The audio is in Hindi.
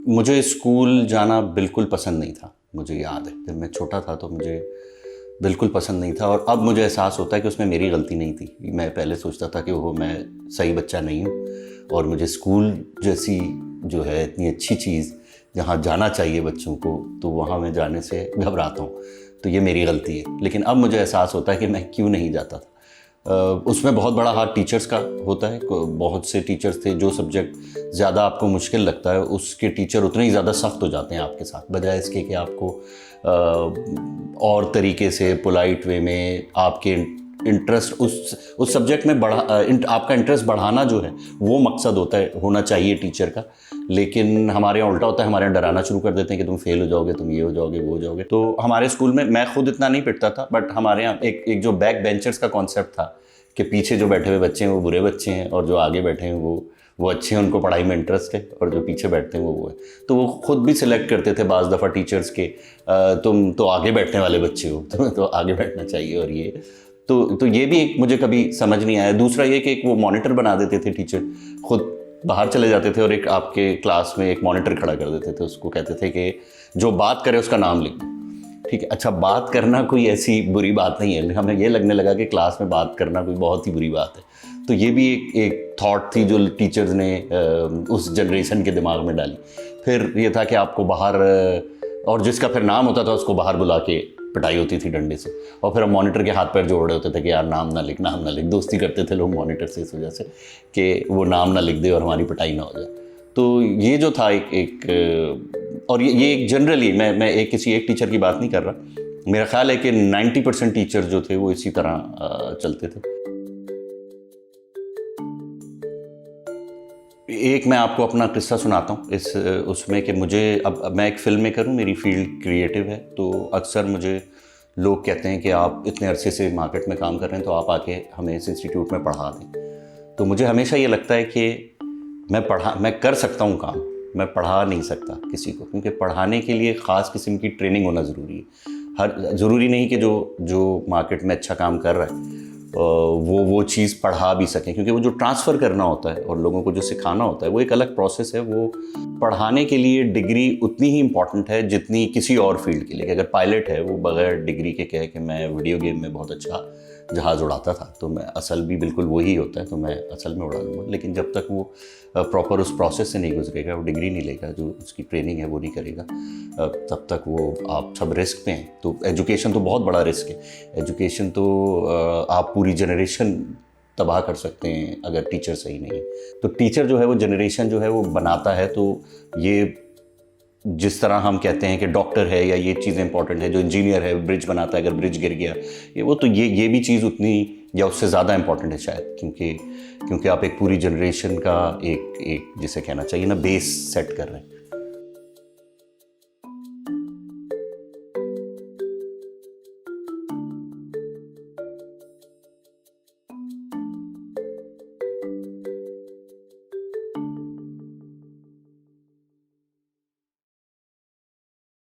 मुझे स्कूल जाना बिल्कुल पसंद नहीं था। मुझे याद है जब मैं छोटा था तो मुझे बिल्कुल पसंद नहीं था, और अब मुझे एहसास होता है कि उसमें मेरी गलती नहीं थी। मैं पहले सोचता था कि वो मैं सही बच्चा नहीं हूँ, और मुझे स्कूल जैसी जो है इतनी अच्छी चीज़ जहाँ जाना चाहिए बच्चों को, तो वहाँ मैं जाने से घबराता हूँ। तो ये मेरी गलती है, लेकिन अब मुझे एहसास होता है कि मैं क्यों नहीं जाता था। उसमें बहुत बड़ा हाथ टीचर्स का होता है। बहुत से टीचर्स थे जो सब्जेक्ट ज़्यादा आपको मुश्किल लगता है उसके टीचर उतने ही ज़्यादा सख्त हो जाते हैं आपके साथ, बजाय इसके कि आपको और तरीके से पोलाइट वे में आपके इंटरेस्ट उस सब्जेक्ट में आपका इंटरेस्ट बढ़ाना जो है वो मकसद होना चाहिए टीचर का। लेकिन हमारे यहाँ उल्टा होता है, हमारे यहाँ डराना शुरू कर देते हैं कि तुम फेल हो जाओगे, तुम ये हो जाओगे, वो हो जाओगे। तो हमारे स्कूल में मैं खुद इतना नहीं पिटता था, बट हमारे यहाँ एक जो बैक बेंचर्स का कॉन्सेप्ट था कि पीछे जो बैठे हुए बच्चे हैं वो बुरे बच्चे हैं, और जो आगे बैठे हैं वो अच्छे हैं, उनको पढ़ाई में इंटरेस्ट है, और जो पीछे बैठते हैं वो है। तो वो खुद भी सिलेक्ट करते थे बाज़ दफ़ा टीचर्स के, तुम तो आगे बैठने वाले बच्चे हो, तुम्हें तो आगे बैठना चाहिए। और ये तो ये भी एक मुझे कभी समझ नहीं आया। दूसरा ये कि एक वो मॉनिटर बना देते थे टीचर, खुद बाहर चले जाते थे और एक आपके क्लास में एक मॉनिटर खड़ा कर देते थे। उसको कहते थे कि जो बात करे उसका नाम लिख दो। ठीक है, अच्छा, बात करना कोई ऐसी बुरी बात नहीं है, हमें ये लगने लगा कि क्लास में बात करना कोई बहुत ही बुरी बात है। तो ये भी एक थॉट थी जो टीचर्स ने उस जनरेशन के दिमाग में डाली। फिर ये था कि आपको बाहर, और जिसका फिर नाम होता था उसको बाहर बुला के पिटाई होती थी डंडे से, और फिर हम मॉनिटर के हाथ पैर जोड़ रहे होते थे कि यार नाम ना लिख, नाम ना लिख। दोस्ती करते थे लोग मॉनिटर से इस वजह से कि वो नाम ना लिख दे और हमारी पिटाई ना हो जाए। तो ये जो था और ये एक जनरली मैं किसी एक टीचर की बात नहीं कर रहा, मेरा ख्याल है कि 90% टीचर जो थे वो इसी तरह चलते थे। एक मैं आपको अपना किस्सा सुनाता हूँ इस उसमें कि मुझे, अब मैं एक फिल्म मेकर हूँ, मेरी फील्ड क्रिएटिव है, तो अक्सर मुझे लोग कहते हैं कि आप इतने अरसे से मार्केट में काम कर रहे हैं तो आप आके हमें इस इंस्टीट्यूट में पढ़ा दें। तो मुझे हमेशा ये लगता है कि मैं कर सकता हूँ काम, मैं पढ़ा नहीं सकता किसी को, क्योंकि पढ़ाने के लिए ख़ास किस्म की ट्रेनिंग होना ज़रूरी है। ज़रूरी नहीं कि जो मार्केट में अच्छा काम कर रहा है वो चीज़ पढ़ा भी सकें, क्योंकि वो जो ट्रांसफ़र करना होता है और लोगों को जो सिखाना होता है वो एक अलग प्रोसेस है। वो पढ़ाने के लिए डिग्री उतनी ही इम्पॉर्टेंट है जितनी किसी और फील्ड के लिए। अगर पायलट है वो बगैर डिग्री के कहे कि मैं वीडियो गेम में बहुत अच्छा जहाज़ उड़ाता था, तो मैं असल भी बिल्कुल वही होता है, तो मैं असल में उड़ा लूँगा। लेकिन जब तक वो प्रॉपर उस प्रोसेस से नहीं गुजरेगा, वो डिग्री नहीं लेगा, जो उसकी ट्रेनिंग है वो नहीं करेगा, तब तक वो आप सब रिस्क पे हैं। तो एजुकेशन तो बहुत बड़ा रिस्क है। एजुकेशन तो आप पूरी जनरेशन तबाह कर सकते हैं अगर टीचर सही नहीं है। तो टीचर जो है वो जनरेशन जो है वो बनाता है। तो ये जिस तरह हम कहते हैं कि डॉक्टर है या ये चीज़ इंपॉर्टेंट है, जो इंजीनियर है ब्रिज बनाता है, अगर ब्रिज गिर गया ये भी चीज़ उतनी या उससे ज़्यादा इंपॉर्टेंट है शायद, क्योंकि आप एक पूरी जनरेशन का एक जिसे कहना चाहिए ना बेस सेट कर रहे हैं।